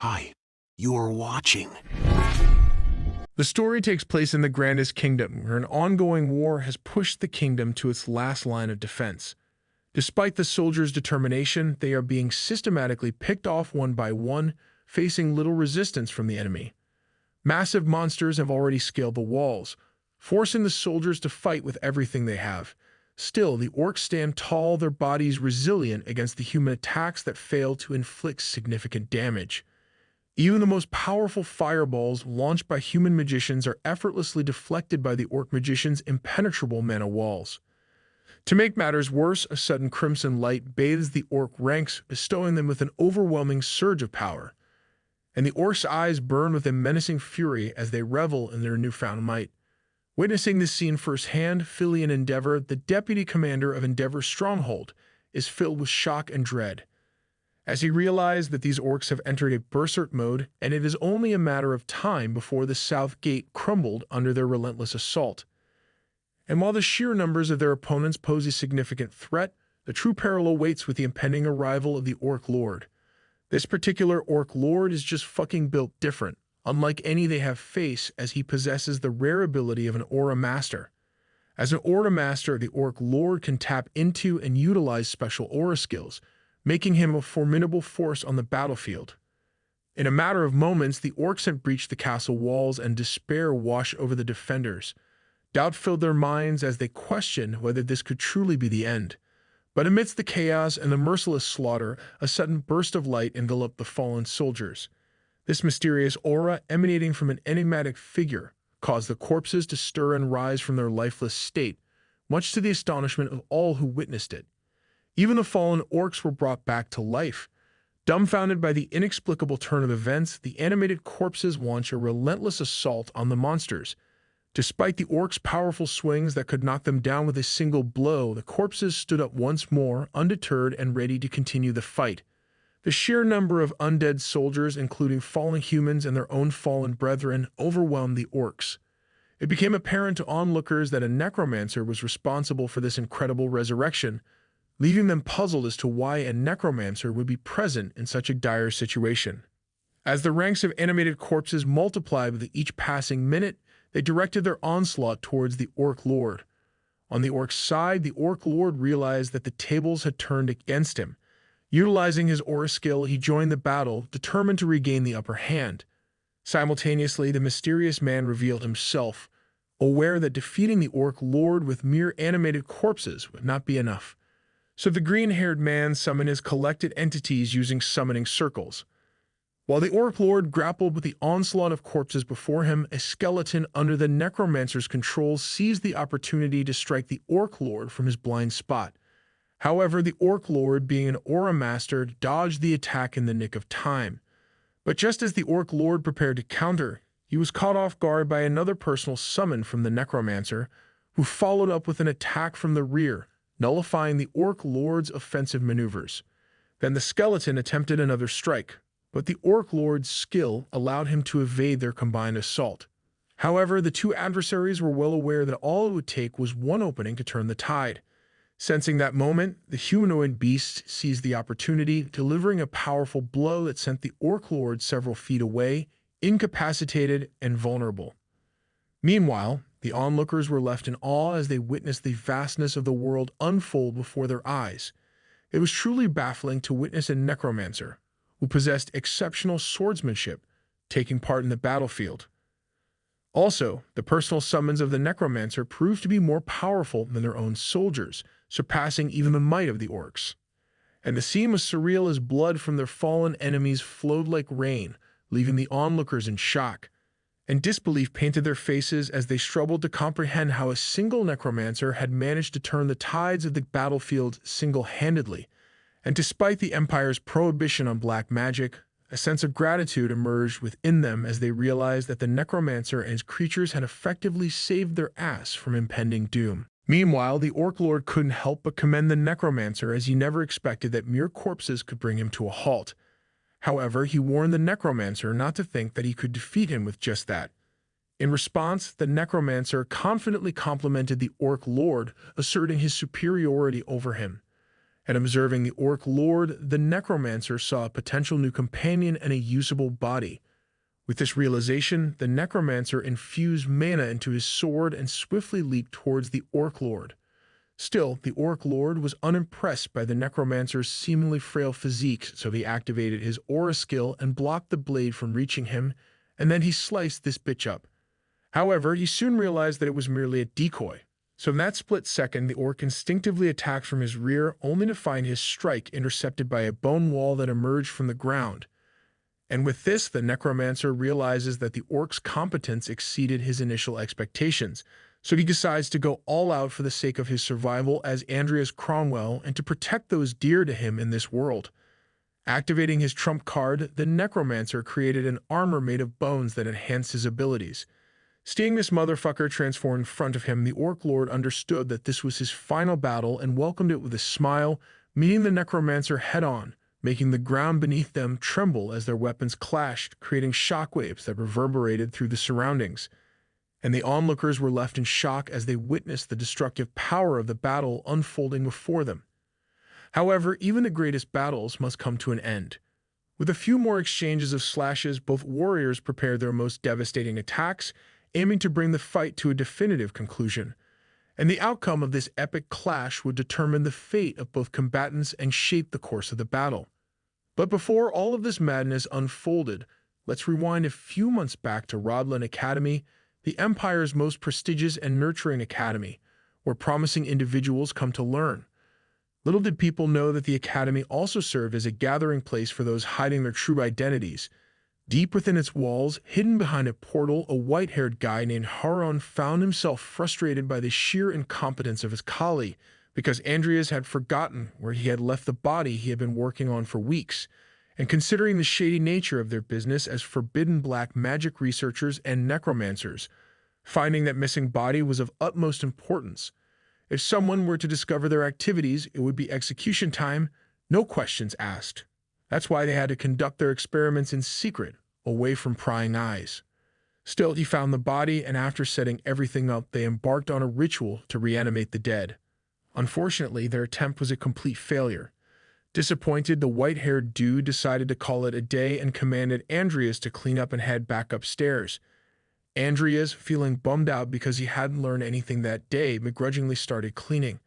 Hi, you are watching. The story takes place in the Grandest Kingdom, where an ongoing war has pushed the kingdom to its last line of defense. Despite the soldiers' determination, they are being systematically picked off one by one, facing little resistance from the enemy. Massive monsters have already scaled the walls, forcing the soldiers to fight with everything they have. Still, the orcs stand tall, their bodies resilient against the human attacks that fail to inflict significant damage. Even the most powerful fireballs launched by human magicians are effortlessly deflected by the orc magician's impenetrable mana walls. To make matters worse, a sudden crimson light bathes the orc ranks, bestowing them with an overwhelming surge of power. And the orcs' eyes burn with a menacing fury as they revel in their newfound might. Witnessing this scene firsthand, Filian Endeavor, the deputy commander of Endeavor's stronghold, is filled with shock and dread. As he realized that these orcs have entered a berserk mode, and it is only a matter of time before the south gate crumbled under their relentless assault. And while the sheer numbers of their opponents pose a significant threat, the true peril awaits with the impending arrival of the Orc Lord. This particular Orc Lord is just fucking built different, unlike any they have faced, as he possesses the rare ability of an Aura Master. As an Aura Master, the Orc Lord can tap into and utilize special aura skills, making him a formidable force on the battlefield. In a matter of moments, the orcs had breached the castle walls and despair washed over the defenders. Doubt filled their minds as they questioned whether this could truly be the end. But amidst the chaos and the merciless slaughter, a sudden burst of light enveloped the fallen soldiers. This mysterious aura, emanating from an enigmatic figure, caused the corpses to stir and rise from their lifeless state, much to the astonishment of all who witnessed it. Even the fallen orcs were brought back to life. Dumbfounded by the inexplicable turn of events, the animated corpses launch a relentless assault on the monsters. Despite the orcs' powerful swings that could knock them down with a single blow, the corpses stood up once more, undeterred and ready to continue the fight. The sheer number of undead soldiers, including fallen humans and their own fallen brethren, overwhelmed the orcs. It became apparent to onlookers that a necromancer was responsible for this incredible resurrection, leaving them puzzled as to why a necromancer would be present in such a dire situation. As the ranks of animated corpses multiplied with each passing minute, they directed their onslaught towards the Orc Lord. On the Orc's side, the Orc Lord realized that the tables had turned against him. Utilizing his aura skill, he joined the battle, determined to regain the upper hand. Simultaneously, the mysterious man revealed himself, aware that defeating the Orc Lord with mere animated corpses would not be enough. So the green-haired man summoned his collected entities using summoning circles. While the Orc Lord grappled with the onslaught of corpses before him, a skeleton under the Necromancer's control seized the opportunity to strike the Orc Lord from his blind spot. However, the Orc Lord, being an Aura Master, dodged the attack in the nick of time. But just as the Orc Lord prepared to counter, he was caught off guard by another personal summon from the Necromancer, who followed up with an attack from the rear, nullifying the Orc Lord's offensive maneuvers. Then the skeleton attempted another strike, but the Orc Lord's skill allowed him to evade their combined assault. However, the two adversaries were well aware that all it would take was one opening to turn the tide. Sensing that moment, the humanoid beast seized the opportunity, delivering a powerful blow that sent the Orc Lord several feet away, incapacitated and vulnerable. Meanwhile, the onlookers were left in awe as they witnessed the vastness of the world unfold before their eyes. It was truly baffling to witness a necromancer, who possessed exceptional swordsmanship, taking part in the battlefield. Also, the personal summons of the necromancer proved to be more powerful than their own soldiers, surpassing even the might of the orcs. And the scene was surreal as blood from their fallen enemies flowed like rain, leaving the onlookers in shock. And disbelief painted their faces as they struggled to comprehend how a single necromancer had managed to turn the tides of the battlefield single-handedly. And despite the Empire's prohibition on black magic, a sense of gratitude emerged within them as they realized that the Necromancer and his creatures had effectively saved their ass from impending doom. Meanwhile, the Orc Lord couldn't help but commend the Necromancer, as he never expected that mere corpses could bring him to a halt. However, he warned the Necromancer not to think that he could defeat him with just that. In response, the Necromancer confidently complimented the Orc Lord, asserting his superiority over him. And observing the Orc Lord, the Necromancer saw a potential new companion and a usable body. With this realization, the Necromancer infused mana into his sword and swiftly leaped towards the Orc Lord. Still, the Orc Lord was unimpressed by the Necromancer's seemingly frail physique, so he activated his aura skill and blocked the blade from reaching him, and then he sliced this bitch up. However, he soon realized that it was merely a decoy. So in that split second, the orc instinctively attacked from his rear, only to find his strike intercepted by a bone wall that emerged from the ground. And with this, the Necromancer realizes that the orc's competence exceeded his initial expectations, so he decides to go all out for the sake of his survival as Andreas Cromwell and to protect those dear to him in this world. Activating his trump card, the Necromancer created an armor made of bones that enhanced his abilities. Seeing this motherfucker transform in front of him, the Orc Lord understood that this was his final battle and welcomed it with a smile, meeting the Necromancer head-on, making the ground beneath them tremble as their weapons clashed, creating shockwaves that reverberated through the surroundings. And the onlookers were left in shock as they witnessed the destructive power of the battle unfolding before them. However, even the greatest battles must come to an end. With a few more exchanges of slashes, both warriors prepared their most devastating attacks, aiming to bring the fight to a definitive conclusion. And the outcome of this epic clash would determine the fate of both combatants and shape the course of the battle. But before all of this madness unfolded, let's rewind a few months back to Rodland Academy, the Empire's most prestigious and nurturing academy, where promising individuals come to learn. Little did people know that the academy also served as a gathering place for those hiding their true identities. Deep within its walls, hidden behind a portal, a white-haired guy named Haron found himself frustrated by the sheer incompetence of his colleague, because Andreas had forgotten where he had left the body he had been working on for weeks, and considering the shady nature of their business as forbidden black magic researchers and necromancers, finding that missing body was of utmost importance. If someone were to discover their activities, it would be execution time, no questions asked. That's why they had to conduct their experiments in secret, away from prying eyes. Still, he found the body, and after setting everything up, they embarked on a ritual to reanimate the dead. Unfortunately, their attempt was a complete failure. Disappointed, the white-haired dude decided to call it a day and commanded Andreas to clean up and head back upstairs. Andreas, feeling bummed out because he hadn't learned anything that day, begrudgingly started cleaning.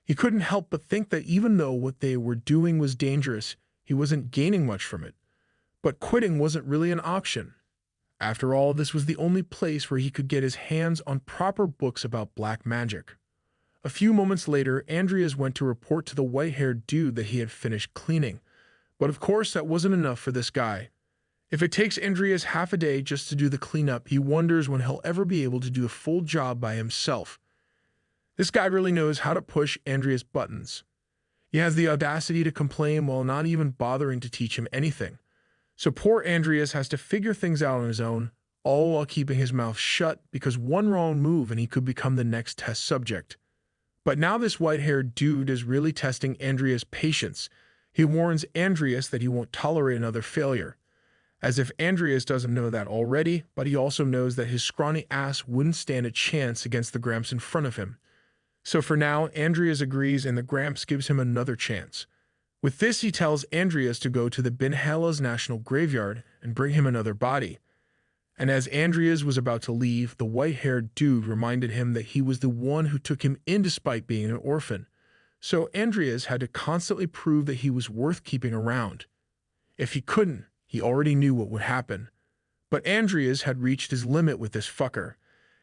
He couldn't help but think that even though what they were doing was dangerous, he wasn't gaining much from it. But quitting wasn't really an option. After all, this was the only place where he could get his hands on proper books about black magic. A few moments later, Andreas went to report to the white-haired dude that he had finished cleaning. But of course, that wasn't enough for this guy. If it takes Andreas half a day just to do the cleanup, he wonders when he'll ever be able to do a full job by himself. This guy really knows how to push Andreas' buttons. He has the audacity to complain while not even bothering to teach him anything. So poor Andreas has to figure things out on his own, all while keeping his mouth shut because one wrong move and he could become the next test subject. But now this white-haired dude is really testing Andreas' patience. He warns Andreas that he won't tolerate another failure. As if Andreas doesn't know that already, but he also knows that his scrawny ass wouldn't stand a chance against the Gramps in front of him. So for now, Andreas agrees and the Gramps gives him another chance. With this, he tells Andreas to go to the Binhala's National Graveyard and bring him another body. And as Andreas was about to leave, the white-haired dude reminded him that he was the one who took him in despite being an orphan. So Andreas had to constantly prove that he was worth keeping around. If he couldn't, he already knew what would happen. But Andreas had reached his limit with this fucker.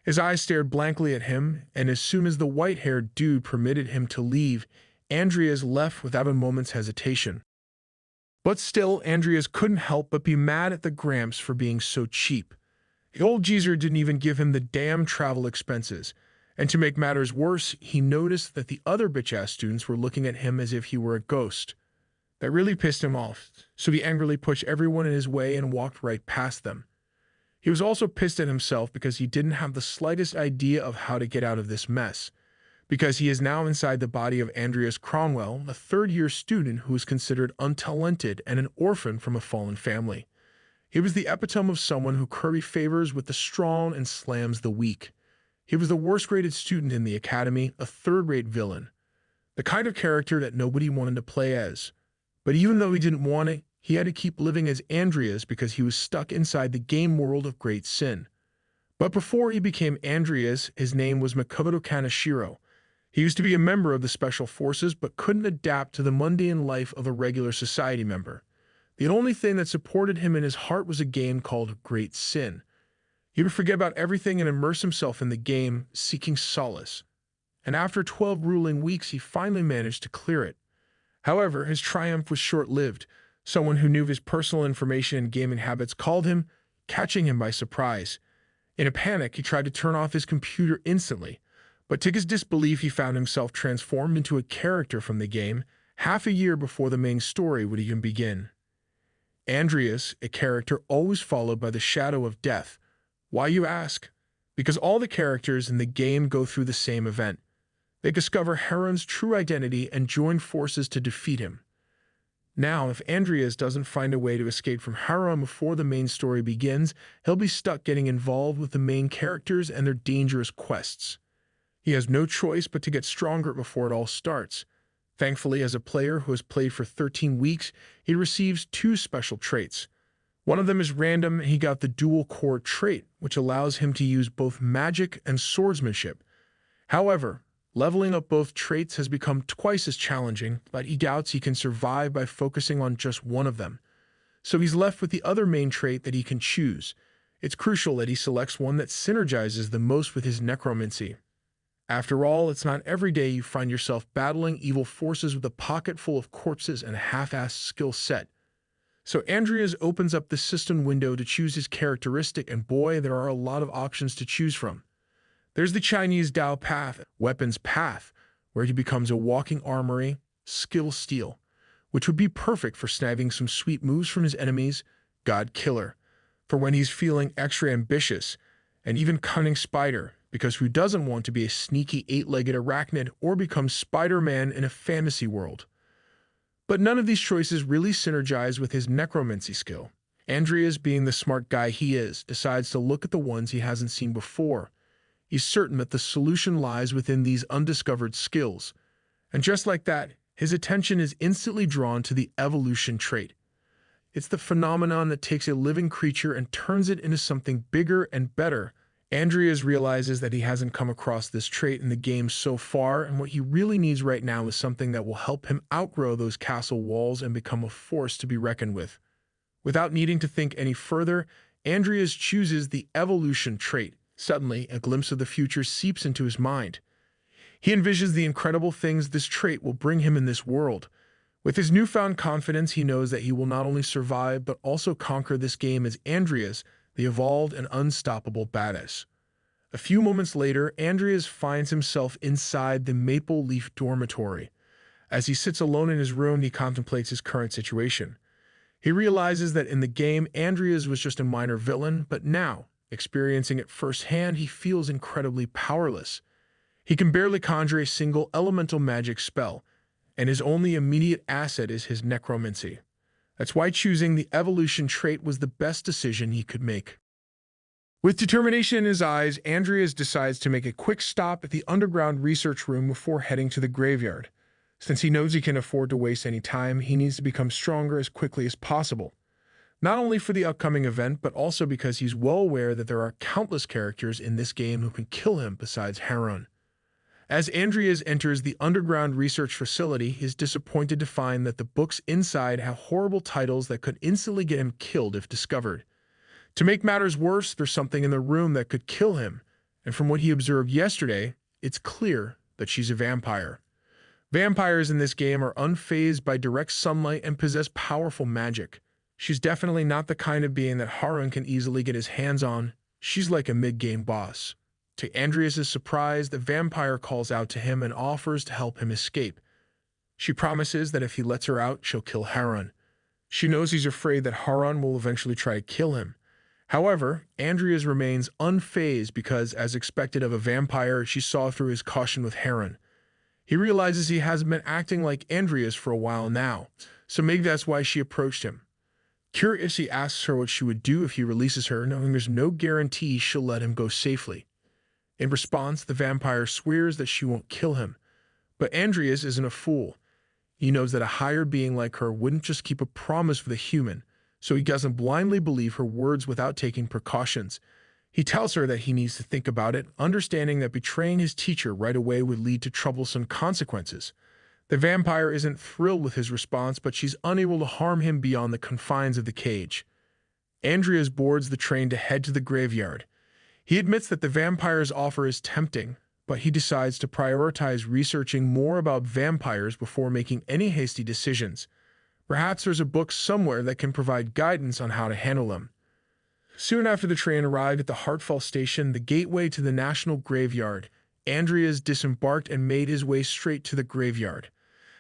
His eyes stared blankly at him, and as soon as the white-haired dude permitted him to leave, Andreas left without a moment's hesitation. But still, Andreas couldn't help but be mad at the Gramps for being so cheap. The old geezer didn't even give him the damn travel expenses, and to make matters worse, he noticed that the other bitch-ass students were looking at him as if he were a ghost. That really pissed him off, so he angrily pushed everyone in his way and walked right past them. He was also pissed at himself because he didn't have the slightest idea of how to get out of this mess, because he is now inside the body of Andreas Cromwell, a third-year student who is considered untalented and an orphan from a fallen family. He was the epitome of someone who curry favors with the strong and slams the weak. He was the worst-rated student in the academy, a third-rate villain. the kind of character that nobody wanted to play as. But even though he didn't want it, he had to keep living as Andreas because he was stuck inside the game world of great sin. But before he became Andreas, his name was Makoto Kaneshiro. He used to be a member of the Special Forces but couldn't adapt to the mundane life of a regular society member. The only thing that supported him in his heart was a game called Great Sin. He would forget about everything and immerse himself in the game, seeking solace. And after 12 grueling weeks, he finally managed to clear it. However, his triumph was short-lived. Someone who knew his personal information and gaming habits called him, catching him by surprise. In a panic, he tried to turn off his computer instantly, but to his disbelief, he found himself transformed into a character from the game half a year before the main story would even begin. Andreas, a character always followed by the shadow of death. Why, you ask? Because all the characters in the game go through the same event. They discover Heron's true identity and join forces to defeat him. Now, if Andreas doesn't find a way to escape from Heron before the main story begins, he'll be stuck getting involved with the main characters and their dangerous quests. He has no choice but to get stronger before it all starts. Thankfully, as a player who has played for 13 weeks, he receives 2 special traits. One of them is random, and he got the dual core trait, which allows him to use both magic and swordsmanship. However, leveling up both traits has become twice as challenging, but he doubts he can survive by focusing on just one of them. So he's left with the other main trait that he can choose. It's crucial that he selects one that synergizes the most with his necromancy. After all, it's not every day you find yourself battling evil forces with a pocket full of corpses and a half-assed skill set. So Andreas opens up the system window to choose his characteristic, and boy, there are a lot of options to choose from. There's the Chinese Dao path, weapons path, where he becomes a walking armory, skill steal, which would be perfect for snagging some sweet moves from his enemies, God Killer, for when he's feeling extra ambitious, and even Cunning Spider, because who doesn't want to be a sneaky 8-legged arachnid or become Spider-Man in a fantasy world? But none of these choices really synergize with his necromancy skill. Andreas, being the smart guy he is, decides to look at the ones he hasn't seen before. He's certain that the solution lies within these undiscovered skills. And just like that, his attention is instantly drawn to the evolution trait. It's the phenomenon that takes a living creature and turns it into something bigger and better. Andreas realizes that he hasn't come across this trait in the game so far, and what he really needs right now is something that will help him outgrow those castle walls and become a force to be reckoned with. Without needing to think any further, Andreas chooses the evolution trait. Suddenly, a glimpse of the future seeps into his mind. He envisions the incredible things this trait will bring him in this world. With his newfound confidence, he knows that he will not only survive but also conquer this game as Andreas, the evolved and unstoppable badass. A few moments later, Andreas finds himself inside the Maple Leaf dormitory. As he sits alone in his room, he contemplates his current situation. He realizes that in the game, Andreas was just a minor villain, but now, experiencing it firsthand, he feels incredibly powerless. He can barely conjure a single elemental magic spell, and his only immediate asset is his necromancy. That's why choosing the evolution trait was the best decision he could make. With determination in his eyes, Andreas decides to make a quick stop at the underground research room before heading to the graveyard. Since he knows he can't afford to waste any time, he needs to become stronger as quickly as possible. Not only for the upcoming event, but also because he's well aware that there are countless characters in this game who can kill him besides Heron. As Andreas enters the underground research facility, he is disappointed to find that the books inside have horrible titles that could instantly get him killed if discovered. To make matters worse, there's something in the room that could kill him, and from what he observed yesterday, it's clear that she's a vampire. Vampires in this game are unfazed by direct sunlight and possess powerful magic. She's definitely not the kind of being that Harun can easily get his hands on. She's like a mid-game boss. To Andreas' surprise, the vampire calls out to him and offers to help him escape. She promises that if he lets her out, she'll kill Harun. She knows he's afraid that Harun will eventually try to kill him. However, Andreas remains unfazed because, as expected of a vampire, she saw through his caution with Harun. He realizes he hasn't been acting like Andreas for a while now, so maybe that's why she approached him. Curious, he asks her what she would do if he releases her, knowing there's no guarantee she'll let him go safely. In response, the vampire swears that she won't kill him, But Andreas isn't a fool. He knows that a higher being like her wouldn't just keep a promise for the human, so he doesn't blindly believe her words without taking precautions. He tells her that he needs to think about it, understanding that betraying his teacher right away would lead to troublesome consequences. The vampire isn't thrilled with his response, but she's unable to harm him beyond the confines of the cage. Andreas boards the train to head to the graveyard. He admits that the vampire's offer is tempting, but he decides to prioritize researching more about vampires before making any hasty decisions. Perhaps there's a book somewhere that can provide guidance on how to handle them. Soon after the train arrived at the Hartfall station, the gateway to the National Graveyard, Andreas disembarked and made his way straight to the graveyard.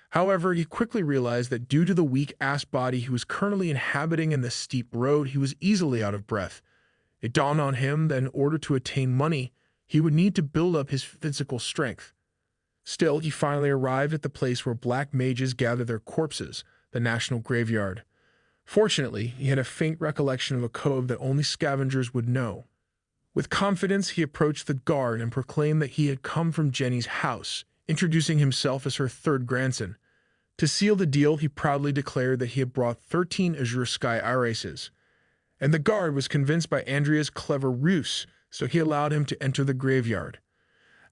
However, he quickly realized that due to the weak-ass body he was currently inhabiting in the steep road, he was easily out of breath. It dawned on him that in order to attain money, he would need to build up his physical strength. Still, he finally arrived at the place where black mages gather their corpses, the National Graveyard. Fortunately, he had a faint recollection of a code that only scavengers would know. With confidence, he approached the guard and proclaimed that he had come from Jenny's house, introducing himself as her third grandson. To seal the deal, he proudly declared that he had brought 13 Azure Sky Irises. And the guard was convinced by Andrea's clever ruse, so he allowed him to enter the graveyard.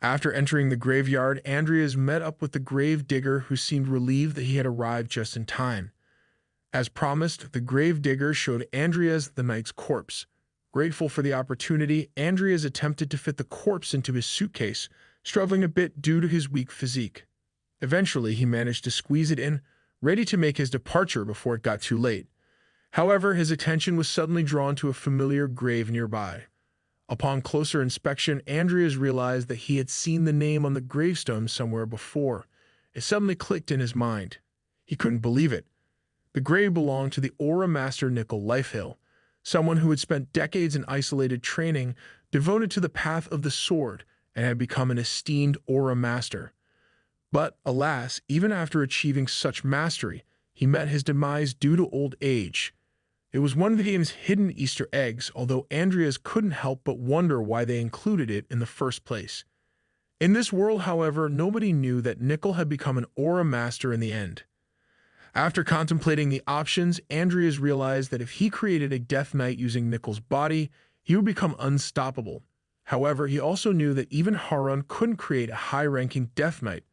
After entering the graveyard, Andreas met up with the grave digger, who seemed relieved that he had arrived just in time. As promised, the grave digger showed Andreas the knight's corpse. Grateful for the opportunity, Andreas attempted to fit the corpse into his suitcase, struggling a bit due to his weak physique. Eventually, he managed to squeeze it in, ready to make his departure before it got too late. However, his attention was suddenly drawn to a familiar grave nearby. Upon closer inspection, Andreas realized that he had seen the name on the gravestone somewhere before. It suddenly clicked in his mind. He couldn't believe it. The grave belonged to the Aura Master Nicol Lifehill, someone who had spent decades in isolated training, devoted to the path of the sword, and had become an esteemed Aura Master. But, alas, even after achieving such mastery, he met his demise due to old age. It was one of the game's hidden Easter eggs, although Andreas couldn't help but wonder why they included it in the first place. In this world, however, nobody knew that Nicol had become an Aura Master in the end. After contemplating the options, Andreas realized that if he created a Death Knight using Nicol's body, he would become unstoppable. However, he also knew that even Harun couldn't create a high-ranking Death Knight.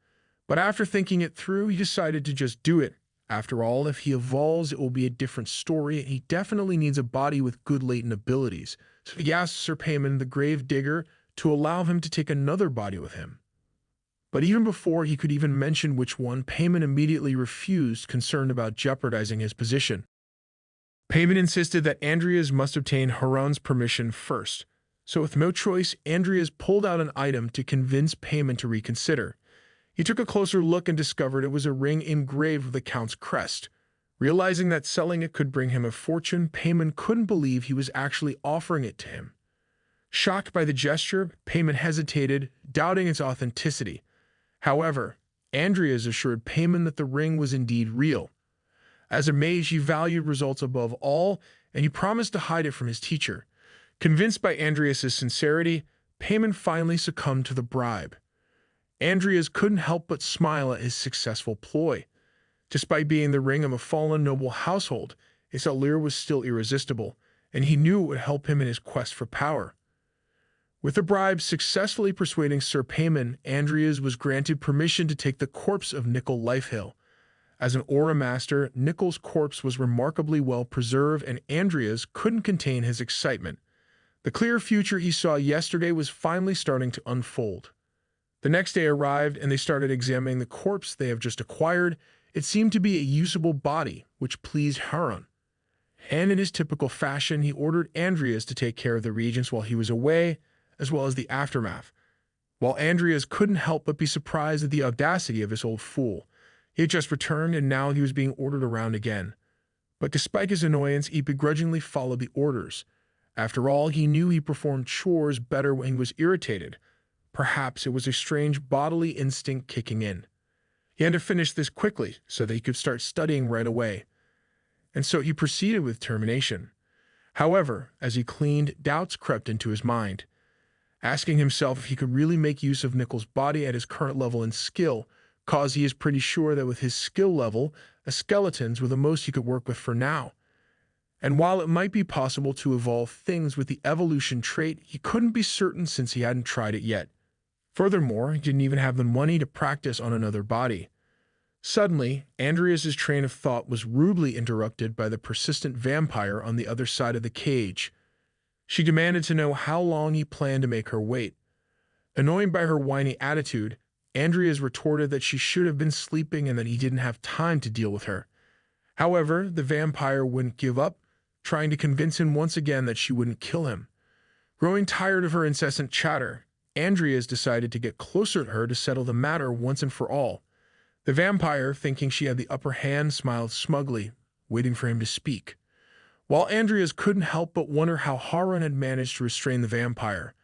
But after thinking it through, he decided to just do it. After all, if he evolves, it will be a different story, and he definitely needs a body with good latent abilities. So he asked Sir Payman, the grave digger, to allow him to take another body with him. But even before he could even mention which one, Payman immediately refused, concerned about jeopardizing his position. Payman insisted that Andreas must obtain Harun's permission first. So with no choice, Andreas pulled out an item to convince Payman to reconsider. He took a closer look and discovered it was a ring engraved with the Count's crest. Realizing that selling it could bring him a fortune, Payman couldn't believe he was actually offering it to him. Shocked by the gesture, Payman hesitated, doubting its authenticity. However, Andreas assured Payman that the ring was indeed real. As a mage, he valued results above all, and he promised to hide it from his teacher. Convinced by Andreas' sincerity, Payman finally succumbed to the bribe. Andreas couldn't help but smile at his successful ploy. Despite being the ring of a fallen noble household, its allure was still irresistible, and he knew it would help him in his quest for power. With the bribe successfully persuading Sir Payman, Andreas was granted permission to take the corpse of Nicol Lifehill. As an Aura Master, Nicol's corpse was remarkably well preserved, and Andreas couldn't contain his excitement. The clear future he saw yesterday was finally starting to unfold. The next day arrived, and they started examining the corpse they have just acquired. It seemed to be a usable body, which pleased Harun. And in his typical fashion, he ordered Andreas to take care of the regents while he was away, as well as the aftermath. While Andreas couldn't help but be surprised at the audacity of this old fool. He had just returned, and now he was being ordered around again. But despite his annoyance, he begrudgingly followed the orders. After all, he knew he performed chores better when he was irritated. Perhaps it was a strange bodily instinct kicking in. He had to finish this quickly so that he could start studying right away. And so he proceeded with determination. However, as he cleaned, doubts crept into his mind. Asking himself if he could really make use of Nicol's body at his current level and skill cause he is pretty sure that with his skill level, skeletons were the most he could work with for now. And while it might be possible to evolve things with the evolution trait, he couldn't be certain since he hadn't tried it yet. Furthermore, he didn't even have the money to practice on another body. Suddenly, Andreas's train of thought was rudely interrupted by the persistent vampire on the other side of the cage. She demanded to know how long he planned to make her wait. Annoyed by her whiny attitude, Andreas retorted that she should have been sleeping and that he didn't have time to deal with her. However, the vampire wouldn't give up, trying to convince him once again that she wouldn't kill him. Growing tired of her incessant chatter, Andreas decided to get closer to her to settle the matter once and for all. The vampire, thinking she had the upper hand, smiled smugly, waiting for him to speak. While Andreas couldn't help but wonder how Harun had managed to restrain the vampire.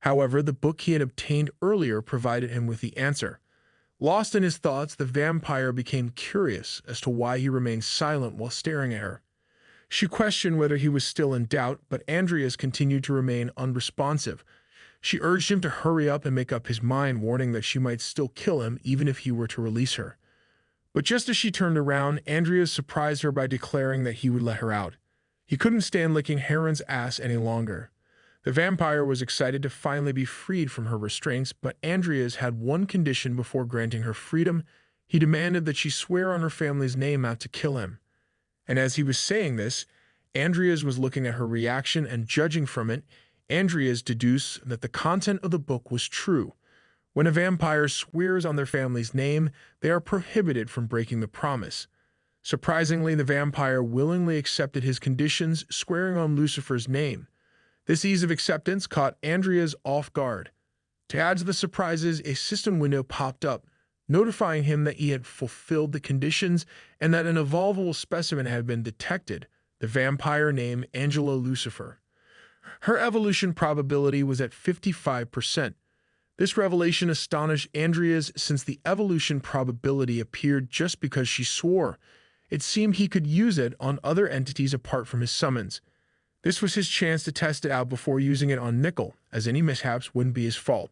However, the book he had obtained earlier provided him with the answer. Lost in his thoughts, the vampire became curious as to why he remained silent while staring at her. She questioned whether he was still in doubt, but Andreas continued to remain unresponsive. She urged him to hurry up and make up his mind, warning that she might still kill him even if he were to release her. But just as she turned around, Andreas surprised her by declaring that he would let her out. He couldn't stand licking Harun's ass any longer. The vampire was excited to finally be freed from her restraints, but Andreas had one condition before granting her freedom. He demanded that she swear on her family's name not to kill him. And as he was saying this, Andreas was looking at her reaction and judging from it, Andreas deduced that the content of the book was true. When a vampire swears on their family's name, they are prohibited from breaking the promise. Surprisingly, the vampire willingly accepted his conditions, swearing on Lucifer's name. This ease of acceptance caught Andreas off guard. To add to the surprises, a system window popped up, notifying him that he had fulfilled the conditions and that an evolvable specimen had been detected, the vampire named Angela Lucifer. Her evolution probability was at 55%. This revelation astonished Andreas since the evolution probability appeared just because she swore. It seemed he could use it on other entities apart from his summons. This was his chance to test it out before using it on Nickel, as any mishaps wouldn't be his fault.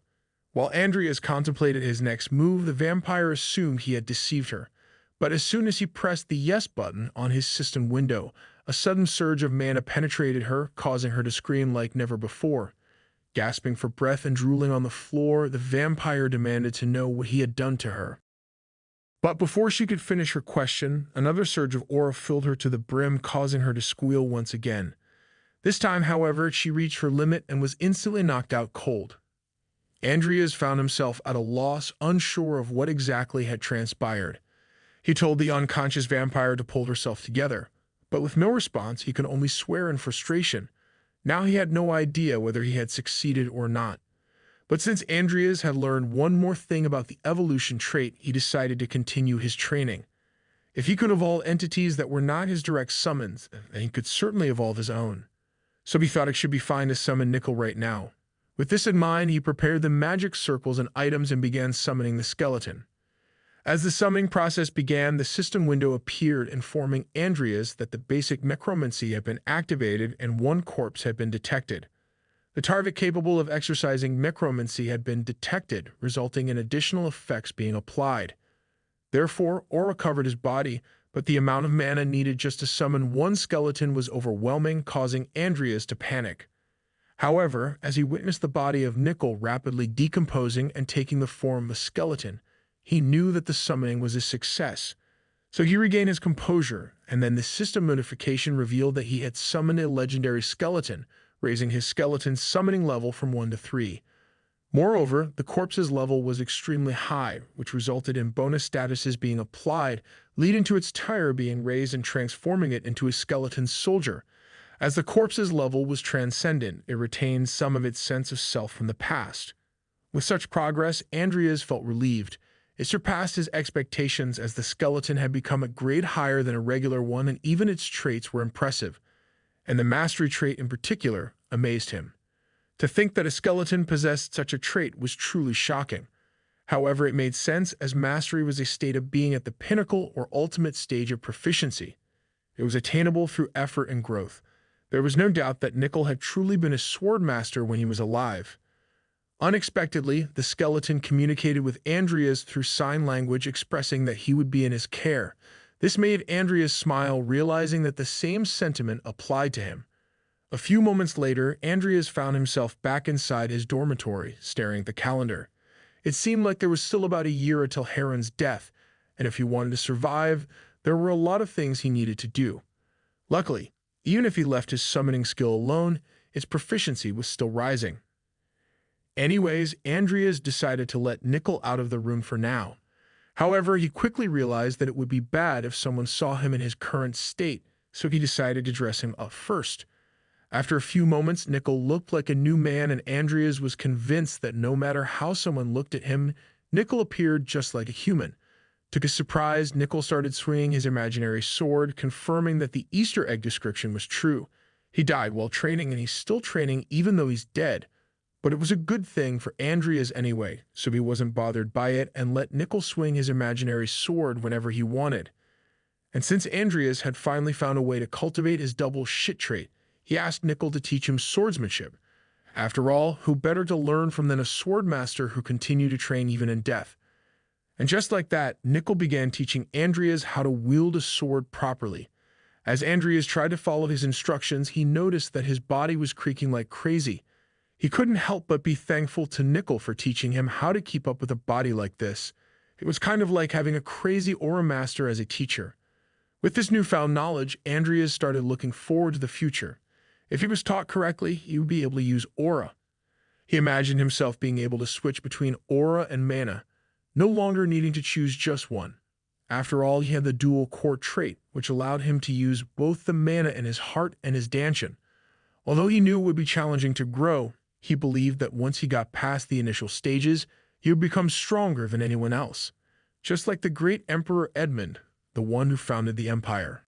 While Andreas contemplated his next move, the vampire assumed he had deceived her. But as soon as he pressed the yes button on his system window, a sudden surge of mana penetrated her, causing her to scream like never before. Gasping for breath and drooling on the floor, the vampire demanded to know what he had done to her. But before she could finish her question, another surge of aura filled her to the brim, causing her to squeal once again. This time, however, she reached her limit and was instantly knocked out cold. Andreas found himself at a loss, unsure of what exactly had transpired. He told the unconscious vampire to pull herself together, but with no response, he could only swear in frustration. Now he had no idea whether he had succeeded or not. But since Andreas had learned one more thing about the evolution trait, he decided to continue his training. If he could evolve entities that were not his direct summons, then he could certainly evolve his own. So he thought it should be fine to summon Nickel right now. With this in mind, he prepared the magic circles and items and began summoning the skeleton. As the summoning process began, the system window appeared, informing Andreas that the basic necromancy had been activated and one corpse had been detected. The target capable of exercising necromancy had been detected, resulting in additional effects being applied. Therefore, Aura covered his body, but the amount of mana needed just to summon one skeleton was overwhelming, causing Andreas to panic. However, as he witnessed the body of Nickel rapidly decomposing and taking the form of a skeleton, he knew that the summoning was a success. So he regained his composure, and then the system notification revealed that he had summoned a legendary skeleton, raising his skeleton's summoning level from 1 to 3. Moreover, the corpse's level was extremely high, which resulted in bonus statuses being applied, leading to its tire being raised and transforming it into a skeleton soldier. As the corpse's level was transcendent, it retained some of its sense of self from the past. With such progress, Andreas felt relieved. It surpassed his expectations as the skeleton had become a grade higher than a regular one, and even its traits were impressive. And the mastery trait in particular amazed him. To think that a skeleton possessed such a trait was truly shocking. However, it made sense as mastery was a state of being at the pinnacle or ultimate stage of proficiency. It was attainable through effort and growth. There was no doubt that Nickel had truly been a sword master when he was alive. Unexpectedly, the skeleton communicated with Andreas through sign language, expressing that he would be in his care. This made Andreas smile, realizing that the same sentiment applied to him. A few moments later, Andreas found himself back inside his dormitory, staring at the calendar. It seemed like there was still about a year until Heron's death, and if he wanted to survive, there were a lot of things he needed to do. Luckily, even if he left his summoning skill alone, its proficiency was still rising. Anyways, Andreas decided to let Nickel out of the room for now. However, he quickly realized that it would be bad if someone saw him in his current state, so he decided to dress him up first. After a few moments, Nickel looked like a new man, and Andreas was convinced that no matter how someone looked at him, Nickel appeared just like a human. To his surprise, Nickel started swinging his imaginary sword, confirming that the Easter egg description was true. He died while training, and he's still training even though he's dead. But it was a good thing for Andreas anyway, so he wasn't bothered by it and let Nickel swing his imaginary sword whenever he wanted. And since Andreas had finally found a way to cultivate his double shit trait, he asked Nickel to teach him swordsmanship. After all, who better to learn from than a swordmaster who continued to train even in death? And just like that, Nickel began teaching Andreas how to wield a sword properly. As Andreas tried to follow his instructions, he noticed that his body was creaking like crazy. He couldn't help but be thankful to Nickel for teaching him how to keep up with a body like this. It was kind of like having a crazy aura master as a teacher. With this newfound knowledge, Andreas started looking forward to the future. If he was taught correctly, he would be able to use aura. He imagined himself being able to switch between aura and mana, no longer needing to choose just one. After all, he had the dual core trait, which allowed him to use both the mana in his heart and his dantian. Although he knew it would be challenging to grow, he believed that once he got past the initial stages, he would become stronger than anyone else, just like the great Emperor Edmund, the one who founded the empire.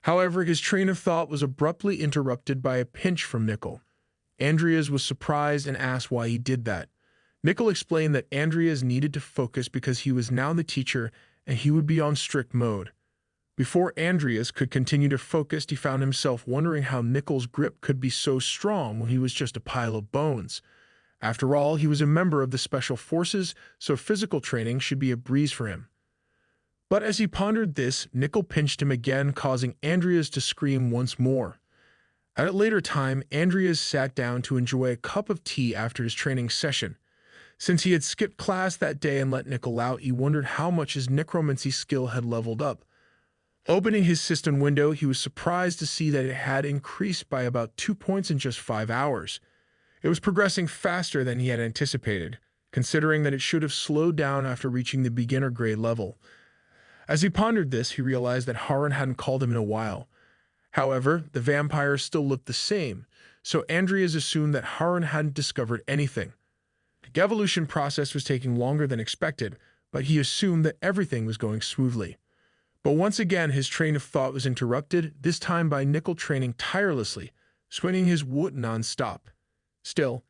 However, his train of thought was abruptly interrupted by a pinch from Nickel. Andreas was surprised and asked why he did that. Nickel explained that Andreas needed to focus because he was now the teacher and he would be on strict mode. Before Andreas could continue to focus, he found himself wondering how Nickel's grip could be so strong when he was just a pile of bones. After all, he was a member of the Special Forces, so physical training should be a breeze for him. But as he pondered this, Nickel pinched him again, causing Andreas to scream once more. At a later time, Andreas sat down to enjoy a cup of tea after his training session. Since he had skipped class that day and let Nickel out, he wondered how much his necromancy skill had leveled up. Opening his system window, he was surprised to see that it had increased by about 2 points in just 5 hours. It was progressing faster than he had anticipated, considering that it should have slowed down after reaching the beginner grade level. As he pondered this, he realized that Harun hadn't called him in a while. However, the vampire still looked the same, so Andreas assumed that Harun hadn't discovered anything. The evolution process was taking longer than expected, but he assumed that everything was going smoothly. But once again, his train of thought was interrupted, this time by Nickel training tirelessly, swinging his wood non-stop. Still,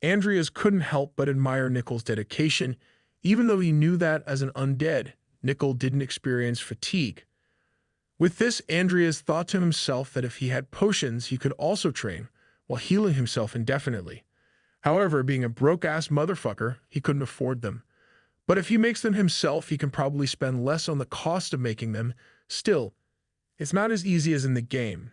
Andreas couldn't help but admire Nickel's dedication, even though he knew that as an undead, Nickel didn't experience fatigue. With this, Andreas thought to himself that if he had potions, he could also train, while healing himself indefinitely. However, being a broke-ass motherfucker, he couldn't afford them. But if he makes them himself, he can probably spend less on the cost of making them. Still, it's not as easy as in the game.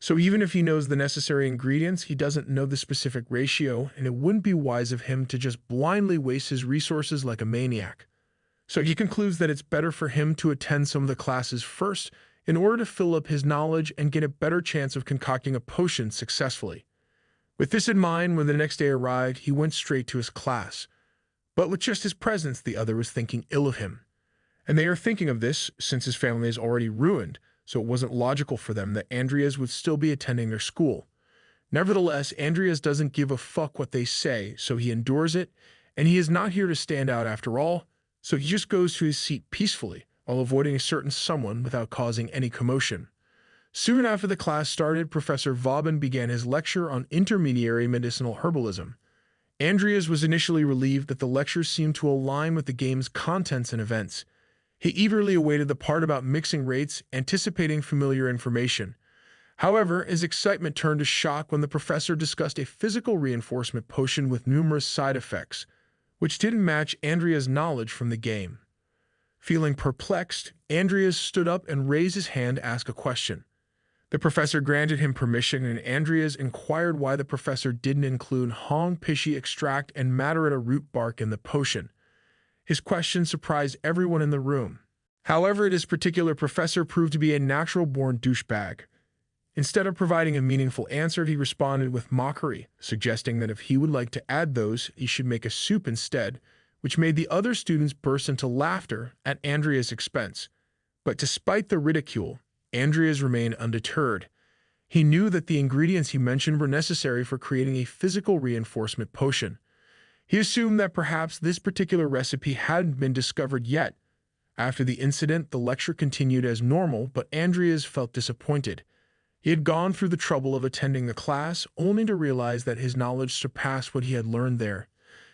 So even if he knows the necessary ingredients, he doesn't know the specific ratio, and it wouldn't be wise of him to just blindly waste his resources like a maniac. So he concludes that it's better for him to attend some of the classes first in order to fill up his knowledge and get a better chance of concocting a potion successfully. With this in mind, when the next day arrived, he went straight to his class. But with just his presence, the other was thinking ill of him. And they are thinking of this since his family is already ruined, so it wasn't logical for them that Andreas would still be attending their school. Nevertheless, Andreas doesn't give a fuck what they say, so he endures it, and he is not here to stand out after all, so he just goes to his seat peacefully, while avoiding a certain someone without causing any commotion. Soon after the class started, Professor Vauban began his lecture on intermediary medicinal herbalism. Andreas was initially relieved that the lectures seemed to align with the game's contents and events. He eagerly awaited the part about mixing rates, anticipating familiar information. However, his excitement turned to shock when the professor discussed a physical reinforcement potion with numerous side effects, which didn't match Andrea's knowledge from the game. Feeling perplexed, Andreas stood up and raised his hand to ask a question. The professor granted him permission, and Andreas inquired why the professor didn't include Hong Pishi extract and Madarita root bark in the potion. His question surprised everyone in the room. However, this particular professor proved to be a natural-born douchebag. Instead of providing a meaningful answer, he responded with mockery, suggesting that if he would like to add those, he should make a soup instead, which made the other students burst into laughter at Andrea's expense. But despite the ridicule, Andreas remained undeterred. He knew that the ingredients he mentioned were necessary for creating a physical reinforcement potion. He assumed that perhaps this particular recipe hadn't been discovered yet. After the incident, the lecture continued as normal, but Andreas felt disappointed. He had gone through the trouble of attending the class, only to realize that his knowledge surpassed what he had learned there.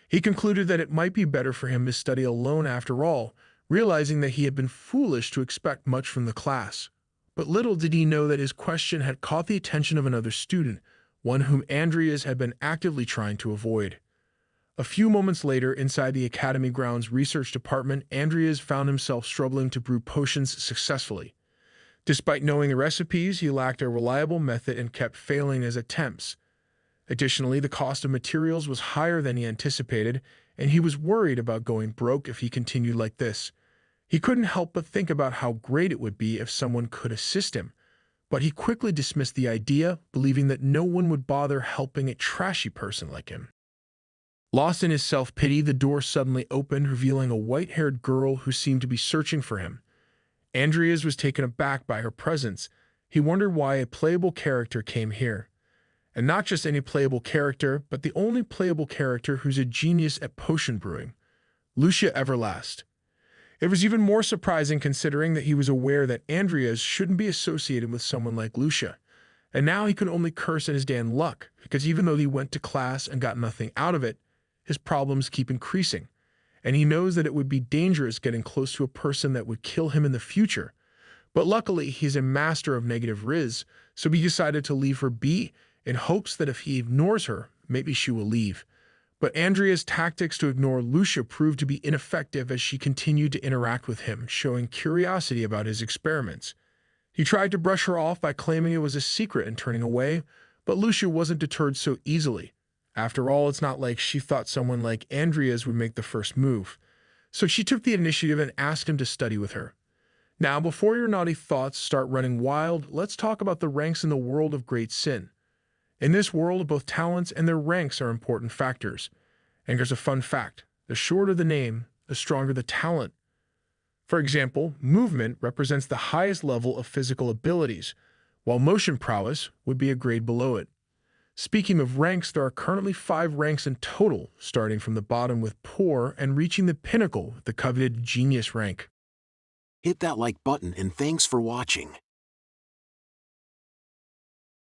He concluded that it might be better for him to study alone after all, realizing that he had been foolish to expect much from the class. But little did he know that his question had caught the attention of another student, one whom Andreas had been actively trying to avoid. A few moments later, inside the Academy grounds research department, Andreas found himself struggling to brew potions successfully. Despite knowing the recipes, he lacked a reliable method and kept failing his attempts. Additionally, the cost of materials was higher than he anticipated, and he was worried about going broke if he continued like this. He couldn't help but think about how great it would be if someone could assist him, but he quickly dismissed the idea, believing that no one would bother helping a trashy person like him. Lost in his self-pity, the door suddenly opened, revealing a white-haired girl who seemed to be searching for him. Andreas was taken aback by her presence. He wondered why a playable character came here. And not just any playable character, but the only playable character who's a genius at potion brewing, Lucia Everlast. It was even more surprising considering that he was aware that Andreas shouldn't be associated with someone like Lucia. And now he could only curse at his damn luck, because even though he went to class and got nothing out of it, his problems keep increasing. And he knows that it would be dangerous getting close to a person that would kill him in the future. But luckily, he's a master of negative riz, so he decided to leave her be in hopes that if he ignores her, maybe she will leave. But Andrea's tactics to ignore Lucia proved to be ineffective as she continued to interact with him, showing curiosity about his experiments. He tried to brush her off by claiming it was a secret and turning away, but Lucia wasn't deterred so easily. After all, it's not like she thought someone like Andreas would make the first move. So she took the initiative and asked him to study with her. Now, before your naughty thoughts start running wild, let's talk about the ranks in the world of great sin. In this world, both talents and their ranks are important factors. And here's a fun fact. The shorter the name, the stronger the talent. For example, movement represents the highest level of physical abilities, while motion prowess would be a grade below it. Speaking of ranks, there are currently 5 ranks in total, starting from the bottom with poor and reaching the pinnacle with the coveted genius rank. Hit that like button and thanks for watching.